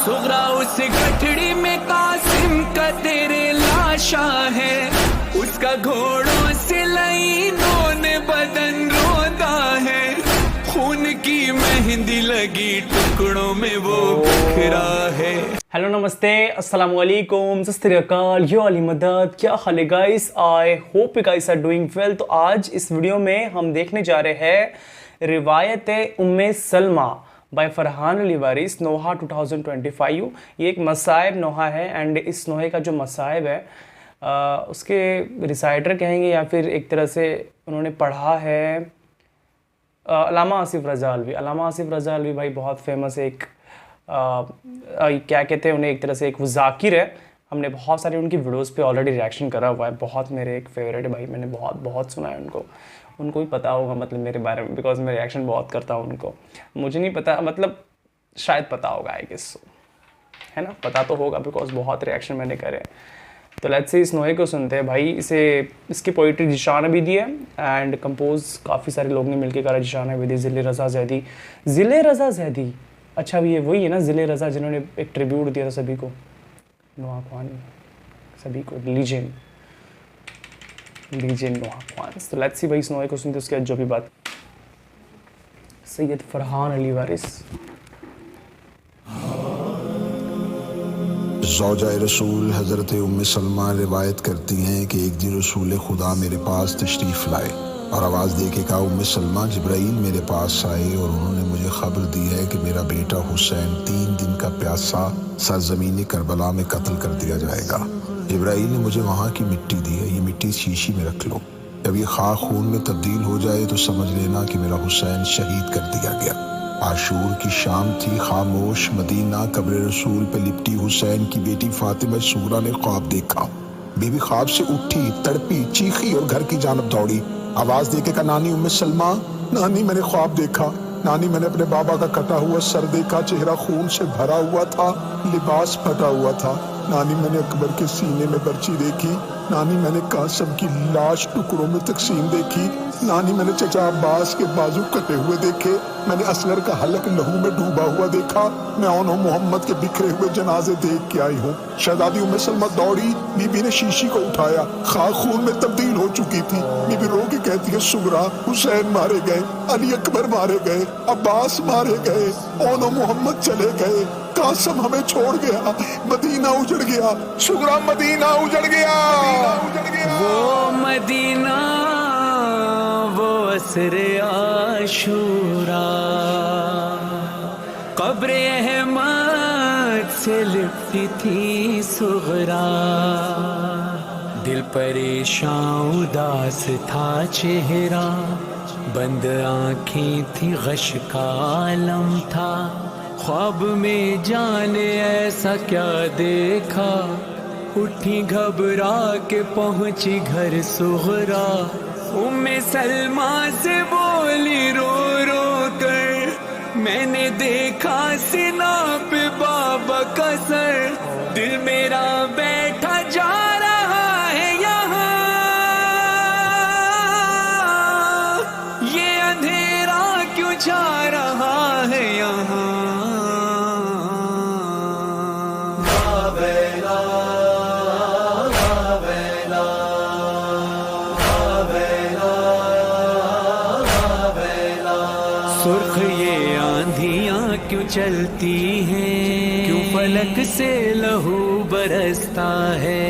सुगरा उस गठड़ी में कासिम का तेरे लाशा है, उसका घोड़ों से लाइनों ने बदन रोदा है, खून की मेहंदी लगी टुकड़ों में वो बिखरा है। हेलो नमस्ते अस्सलाम वालेकुम सत श्री अकाल यो अली मदद, क्या हाल है guys? I hope you guys are doing well. तो आज इस वीडियो में हम देखने जा रहे हैं रिवायत उम्मे सलमा बाय फरहान अली वारिस नोहा 2025। ये एक मसाइब नोहा है एंड इस नोहे का जो मसाइब है उसके रिसाइटर कहेंगे या फिर एक तरह से उन्होंने पढ़ा है अल्लामा आसिफ रज़ा अलवी। अल्लामा आसिफ रज़ा अलवी भाई बहुत फेमस एक क्या कहते हैं उन्हें, एक तरह से एक वो ज़ाकिर है। हमने बहुत सारे उनकी वीडियोस पे ऑलरेडी रिएक्शन करा हुआ है। बहुत मेरे एक फेवरेट है भाई, मैंने बहुत सुना है उनको ही पता होगा मतलब मेरे बारे में, बिकॉज मैं रिएक्शन बहुत करता हूँ उनको। मुझे नहीं पता मतलब शायद पता होगा आई गेस, है ना, पता तो होगा बिकॉज बहुत रिएक्शन मैंने करे। तो लेट्स से इस नोहे को सुनते हैं भाई। इसकी पोइट्री जिशान अबीदी है एंड कंपोज काफ़ी सारे लोगों ने मिलकर करा। जिशान अबीदी, ज़िले रज़ा ज़ैदी, अच्छा ये वही है ना ज़िले रज़ा जिन्होंने एक ट्रिब्यूट दिया था सभी को, नोहा ख्वान सभी को, लीजेंड नोहा ख्वान। तो लेट्स सी भाई इस नोहे को सुनते उसके बाद जो भी बात। सैयद फरहान अली वारिस। ज़ौजा रसूल हज़रत उम्मे सलमा रिवायत करती हैं कि एक दिन रसूल खुदा मेरे पास तशरीफ़ लाए और आवाज़ दे के कहा, उम्मे सलमा जिब्राईल मेरे पास आए और उन्होंने मुझे खबर दी है कि मेरा बेटा हुसैन 3 दिन का प्यासा सरज़मीन करबला में कत्ल कर दिया जाएगा। जिब्राईल ने मुझे वहाँ की मिट्टी दी है, ये मिट्टी शीशी में रख लो, जब ये खाक खून में तब्दील हो जाए तो समझ लेना कि मेरा हुसैन शहीद कर दिया गया। आशूर की शाम थी, खामोश मदीना, कब्र रसूल पे लिपटी हुसैन की बेटी फातिमा सुगरा ने ख्वाब देखा। बीबी ख्वाब से उठी, तड़पी, चीखी और घर की जानब दौड़ी। आवाज देके कहा, नानी उम्मे सलमा, नानी मैंने ख्वाब देखा, नानी मैंने अपने बाबा का कटा हुआ सर देखा, चेहरा खून से भरा हुआ था, लिबास फटा हुआ था। नानी मैंने अकबर के सीने में बर्ची देखी, नानी मैंने कासम की लाश टुकड़ों में तकसीम देखी, नानी मैंने चचा अब्बास के बाजू कटे हुए देखे, मैंने असगर का हलक लहू में डूबा हुआ देखा, मैं उन मोहम्मद के बिखरे हुए जनाजे देख के आई हूँ। शहजादी उम्मे सलमा दौड़ी, बीबी ने शीशी को उठाया, खाक खून में तब्दील हो चुकी थी। बीबी रो के कहती है, सुगरा हुसैन मारे गए, अली अकबर मारे गए, अब्बास मारे गए, ओनो मोहम्मद चले गए, कासम हमें छोड़ गया, मदीना उजड़ गया, सुगरा मदीना उजड़ गया। वो मदीना वो असरे आशूरा, कब्र अहमद से लिपटी थी सुगरा, दिल परेशान उदास था चेहरा, बंद आँखें थी गश का आलम था, ख्वाब में जाने ऐसा क्या देखा, उठी घबरा के पहुंची घर सुगरा, उम्मे सलमा से बोली रो रो कर, मैंने देखा सीना पे बाबा का सर, दिल मेरा बैठा जा रहा है यहाँ, ये अंधेरा क्यों जा रहा है यहाँ। सुर्ख ये आंधियां क्यों चलती हैं, क्यों फलक से लहू बरसता है,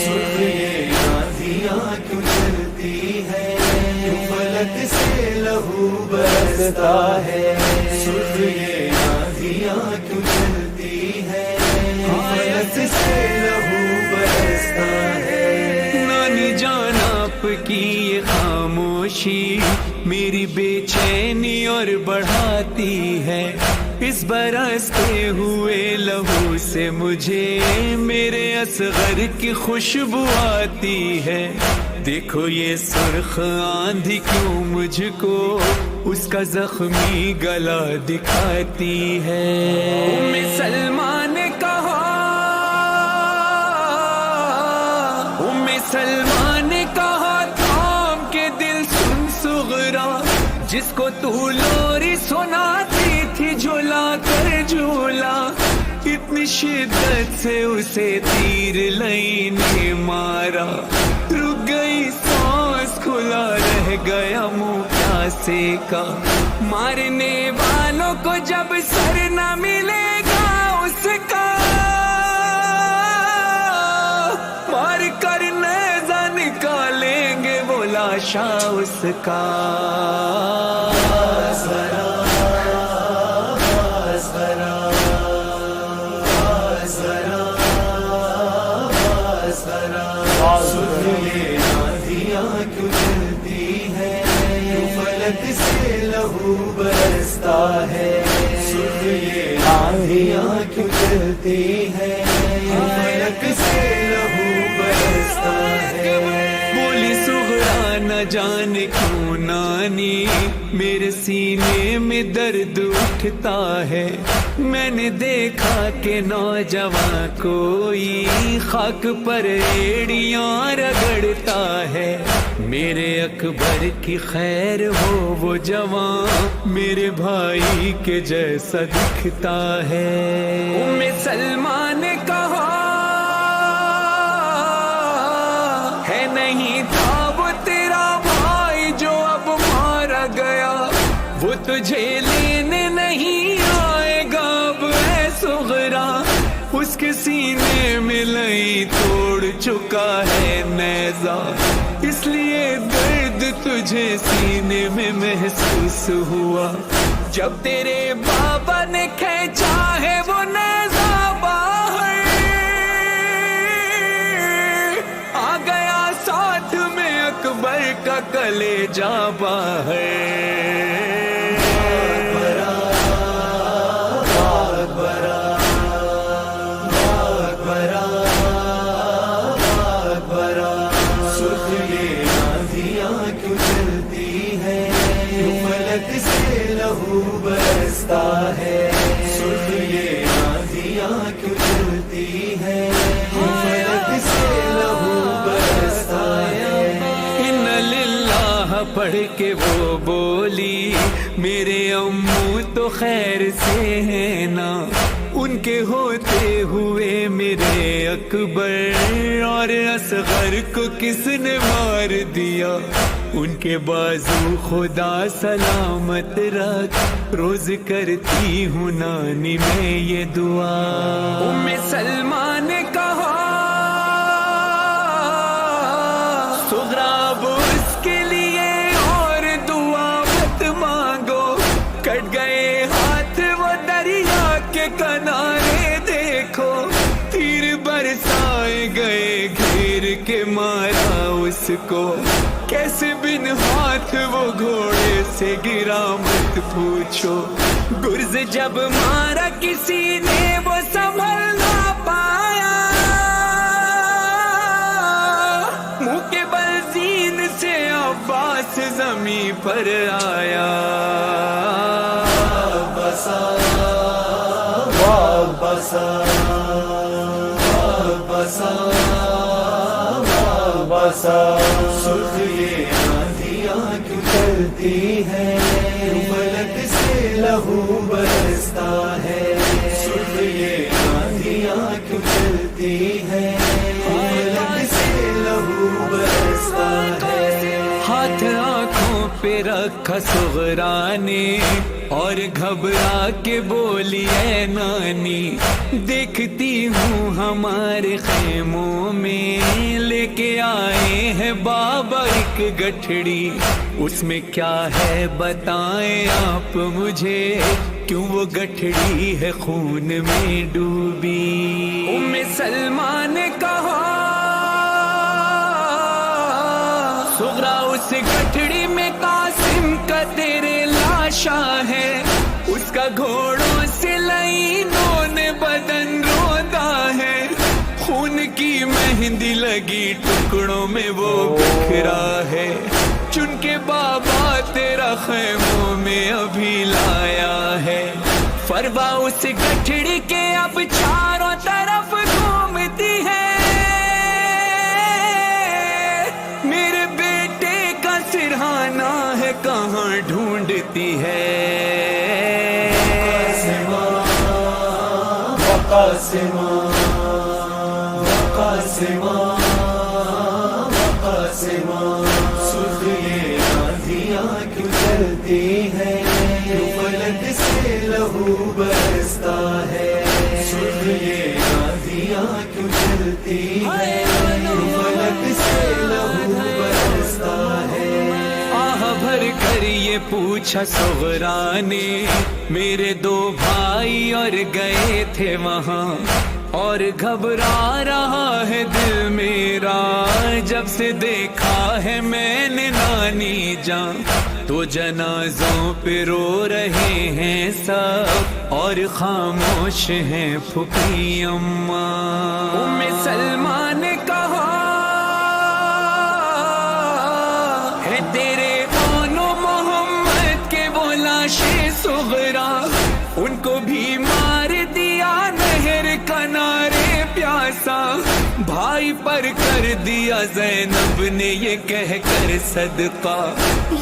सुर्ख ये आंधियां क्यों चलती हैं, क्यों फलक से लहू बरसता है, सुर्ख ये आंधियां क्यों चलती हैं, फलक से लहू बरसता है। नानी जान आपकी ये खामोशी मेरी बेचैनी और बढ़ाती है, इस बरसते हुए लहू से मुझे मेरे असगर की खुशबू आती है। देखो ये सुर्ख आंधी क्यों मुझको उसका जख्मी गला दिखाती है। उम्मे सलमा ने कहा, उम्मे सलमा ने कहा, थाम के दिल सुन सुगरा, जिसको तू लोरी सुनाती थी झूला कर झूला, इतने शिद्दत से उसे तीर लई ने मारा, रुक गई सांस, खुला रह गया मुंह प्यासे का। मारने वालों को जब सर न मिलेगा उसका, मार कर नेज़ा निकालेंगे वो लाशा उसका। से लहू बरसता है, सुन ये आंधियां क्यों चलती है, फलक से लहू बरसता है। बोली सुगरा न जाने क्यों नानी, मेरे सीने में दर्द उठता है। मैंने देखा कि नौजवान कोई खाक पर एड़ियां रगड़ता है। मेरे अकबर की खैर हो वो जवान, मेरे भाई के जैसा दिखता है। उम्मे सलमा ने कहा है नहीं था वो तेरा भाई जो अब मारा गया, वो तुझे लेने नहीं आएगा अब है सुगरा। उसके सीने में लई तोड़ चुका है नेज़ा, इसलिए दर्द तुझे सीने में महसूस हुआ। जब तेरे बाबा ने खींचा है वो नेज़ा बाहर, आ गया साथ में अकबर का कलेजा बाहर। से लहू बरसता है, सुन ये आंधियां क्यों चलती है, फलक से लहू बरसता है। इन्ना लिल्लाह पढ़ के वो बोली, मेरे अम्मू तो खैर से है ना, उनके होते हुए मेरे अकबर और असगर को किसने मार दिया। उनके बाजू खुदा सलामत रख, रोज करती हूँ नानी मैं ये दुआ। उम्मे सलमा ने कहा सुगरा अब उसके लिए और दुआ मत मांगो। कट गए हाथ वो दरिया के किनारे देखो, तीर बरसाए गए घेर के मारा उसको। कैसे बिन हाथ वो घोड़े से गिरा मत पूछो, गुर्ज जब मारा किसी ने वो संभल ना पाया। मुंह के बल जीन से अब्बास जमीन पर आया। बसा बसा बसा बसा, सुख ये आंधियां क्यों चलती है, फलक से लहू बरसता है, सुख ये आंधियां क्यों चलती है, फलक से लहू बरसता है। हाथ आंखों पे रखा सुगरा ने और घबरा के बोली ऐ नानी, देखती हूँ हमारे खेमों में लेके आए हैं बाबा एक गठड़ी। उसमें क्या है बताएं आप मुझे, क्यों वो गठड़ी है खून में डूबी। उम्मे सलमा ने कहा सुगरा उस गठड़ी में कासिम का तेरे लाशा है, उसका घोड़ों से लाइनों ने बदन रोदा है। खून की मेहंदी लगी टुकड़ों में वो बिखरा है, चुन के बाबा तेरा खैमों में अभी लाया है। फरवा उस गठड़ी के अब चारों तरफ घूमती है, मेरे बेटे का सिरहाना है कहाँ ढूंढती है। वकासिमा वकासिमा वकासिमा सुर्ख ये आंधियां क्यों चलती हैं, क्यों फलक से लहू बरसता है। सुर्ख ये आंधियां क्यों चलती हैं, क्यों फलक से लहू बरसता है। आह भर कर ये पूछा सुगरा ने, मेरे दो भाई और गए थे वहाँ, और घबरा रहा है दिल मेरा, जब से देखा है मैंने नानी जान। तो जनाजों पे रो रहे हैं सब, और खामोश हैं फुफी अम्मा। उम्मे सलमा ने कहा है तेरे ओनो मोहम्मद के वो लाशे सुगरा, उनको भी मार दिया नहर किनारे प्यासा। भाई पर कर दिया ज़ैनब ने ये कह कर सदका,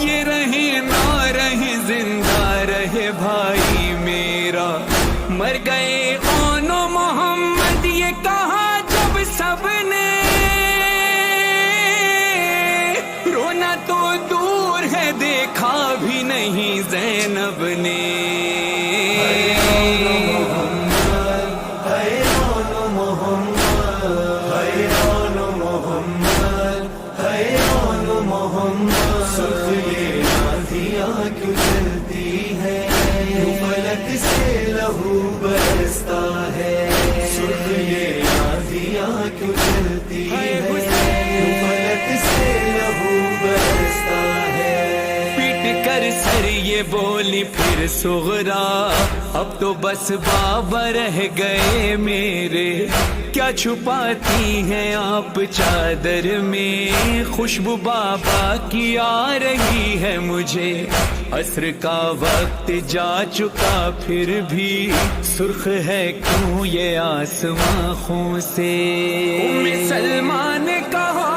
ये रहे ना रहे जिंदा रहे भाई मेरा। मर गए ओनो मोहम्मद ये कहा जब सबने, रोना तो दूर है देखा भी नहीं ज़ैनब ने। सुर्ख ये आंधियां क्यों चलती हैं, क्यों फलक से लहू बरसता है। सुर्ख ये आंधियां क्यों चलती हैं, क्यों फलक से लहू बरसता है। पीट कर सर ये बोली फिर सुगरा, अब तो बस बाबा रह गए मेरे। क्या छुपाती हैं आप चादर में, खुशबू बाबा की आ रही है मुझे। असर का वक्त जा चुका फिर भी, सुर्ख है क्यों ये आसमां खून से। उम्मे सलमा ने कहा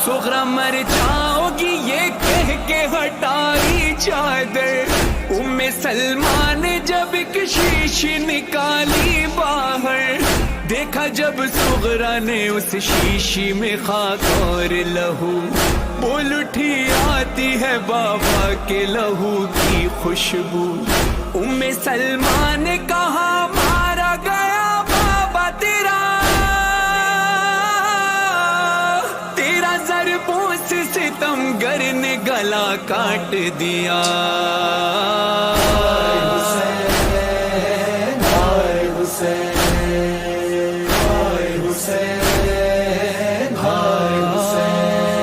सुगरा मर जाओगी ये कह के हटाई चादर। उम्मे सलमा ने जब एक शीशी निकाली बाहर, देखा जब सुगरा ने उस शीशी में खाक और लहू, बोल उठी आती है बाबा के लहू की खुशबू। उम्मे सलमा ने कहा मारा गया बाबा तेरा, तेरा ज़रबों से सितमगर ने गला काट दिया।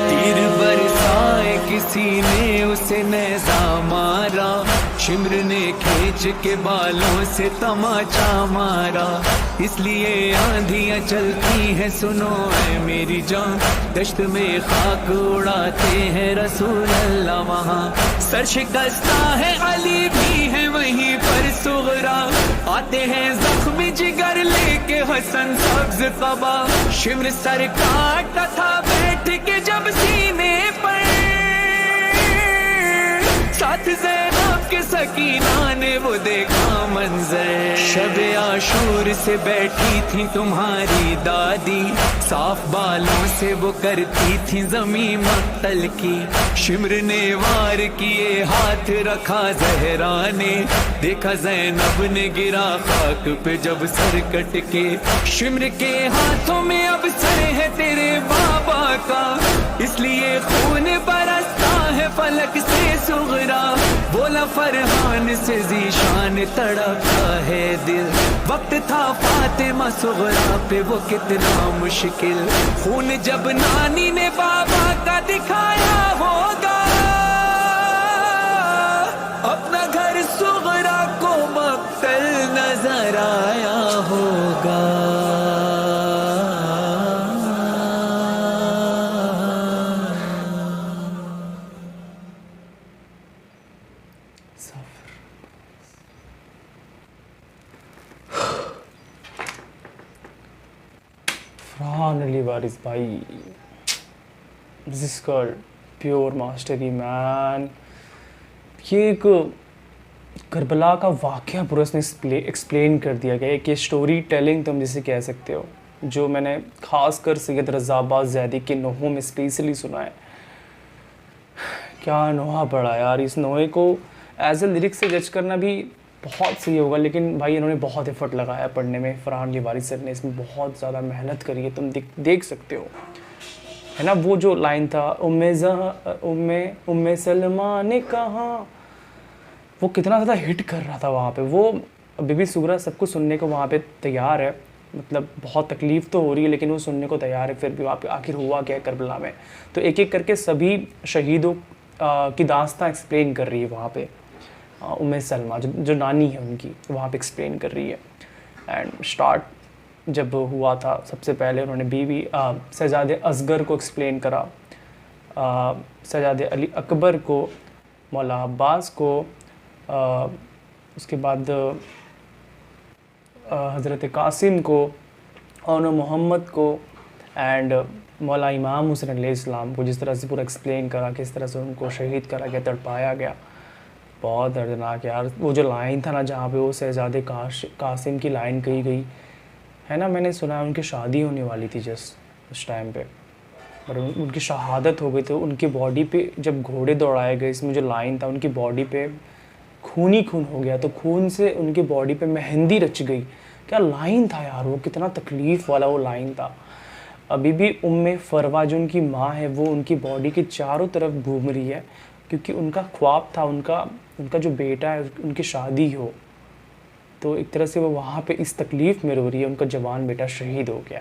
तीर बरसाए किसी ने उसे नेज़ा मारा, शिमर ने खींच के बालों से तमाचा मारा। इसलिए आंधियां चलती हैं सुनो ऐ मेरी जान, दश्त में खाक उड़ाते हैं रसूल अल्लाह वहाँ। सर शिकस्ता है अली भी है वहीं पर सुगरा, आते हैं जख्मी जिगर लेके हसन सब्ज कबा। शिमर सर काटता था बैठ के जब सीने पर, साथ ज़ैनब के सकीना ने वो देखा मंजर। शब आशूर से बैठी थी तुम्हारी दादी, साफ बालों से वो करती थी ज़मीं मक्तल की। शिमर ने वार किए हाथ रखा ज़हरा ने, देखा ज़ैनब ने गिरा खाक पे जब सर कट के। शिमर के हाथों में अब सर है तेरे बाबा का, इसलिए खून बरसता है फलक से सुगरा। बोला फरहान से ज़ीशान तड़पता है दिल, वक्त था फातिमा सुगरा पे वो कितना मुश्किल। खून जब नानी ने बाबा का दिखाया होगा, अपना घर सुगरा को मक्तल नजर आया होगा। फरहान अली वारिस भाई, this is called pure mastery man. ये एक کربلا کا واقعہ پورا اس نے ایکسپلین کر دیا گیا ہے کہ اسٹوری ٹیلنگ تم جسے کہہ سکتے ہو، جو میں نے خاص کر سید رضا عباس زیدی کے نوحوں میں اسپیشلی سنا ہے. کیا نوحہ پڑھا یار. اس نوحے کو ایز اے لیرکس سے جج کرنا بھی بہت صحیح ہوگا، لیکن بھائی انہوں نے بہت ایفرٹ لگایا پڑھنے میں. فرحان لیواری سر نے اس میں بہت زیادہ محنت کری ہے، تم دیکھ سکتے ہو ہے نا. وہ جو لائن تھا ام سلمہ نے کہا، وہ کتنا زیادہ ہٹ کر رہا تھا وہاں پہ. وہ بی بی سغرا سب کو سننے کو وہاں پہ تیار ہے، مطلب بہت تکلیف تو ہو رہی ہے لیکن وہ سننے کو تیار ہے. پھر بھی وہاں پہ آخر ہوا کیا ہے کربلا میں، تو ایک ایک کر کے سبھی شہیدوں کی داستان ایکسپلین کر رہی ہے وہاں پہ. ام سلمہ جو نانی ہے ان کی، وہاں پہ ایکسپلین کر رہی ہے. اینڈ اسٹارٹ جب ہوا تھا سب سے پہلے انہوں نے بیوی شہزاد اصغر کو ایکسپلین کرا، شہزاد علی اکبر کو، مولا عباس کو، اس کے بعد حضرت قاسم کو، اون محمد کو، اینڈ مولا امام حسین علیہ السلام کو. جس طرح سے پورا ایکسپلین کرا کس طرح سے ان کو شہید کرا گیا، تڑپایا گیا. بہت دردناک یار. وہ جو لائن تھا نا جہاں پہ وہ شہزاد قاسم کی لائن کہی گئی ہے نا، میں نے سنا ان کی شادی ہونے والی تھی جس اس ٹائم پہ، پر ان کی شہادت ہو گئی. تو ان کی باڈی پہ جب گھوڑے دوڑائے گئے، اس میں جو لائن تھا ان کی باڈی پہ خون ہی خون ہو گیا، تو خون سے ان کی باڈی پہ مہندی رچ گئی. کیا لائن تھا یار، وہ کتنا تکلیف والا وہ لائن تھا. ابھی بھی فروا جو ان کی ماں ہے وہ ان کی باڈی کے چاروں طرف گھوم رہی ہے، کیونکہ ان کا خواب تھا ان کا جو بیٹا ہے ان کی شادی ہو. تو ایک طرح سے وہ وہاں پہ اس تکلیف میں رو رہی ہے، ان کا جوان بیٹا شہید ہو گیا.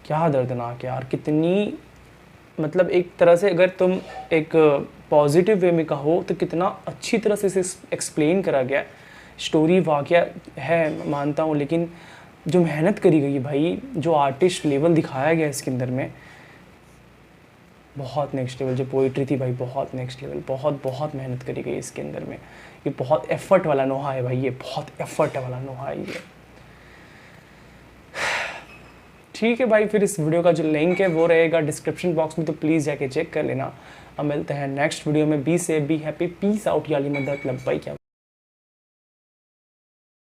کیا دردناک یار. کتنی مطلب ایک طرح سے اگر تم ایک پازیٹیو وے میں کہو تو کتنا اچھی طرح سے اسے ایکسپلین کرا گیا. اسٹوری واقعہ ہے مانتا ہوں، لیکن جو محنت کری گئی بھائی، جو آرٹسٹ لیول دکھایا گیا اس کے اندر میں، بہت نیکسٹ لیول. جو پوئٹری تھی بھائی بہت نیکسٹ لیول. بہت محنت کری گئی اس کے اندر میں. یہ بہت ایفرٹ والا نوحہ ہے بھائی، یہ بہت ایفرٹ والا نوحہ ہے یہ. ٹھیک ہے بھائی، پھر اس ویڈیو کا جو لنک ہے وہ رہے گا ڈسکرپشن باکس میں، تو پلیز جا کے چیک کر لینا. اب ملتے ہیں نیکسٹ ویڈیو میں. Be safe, be happy, peace out. یا علی مدد لبیک.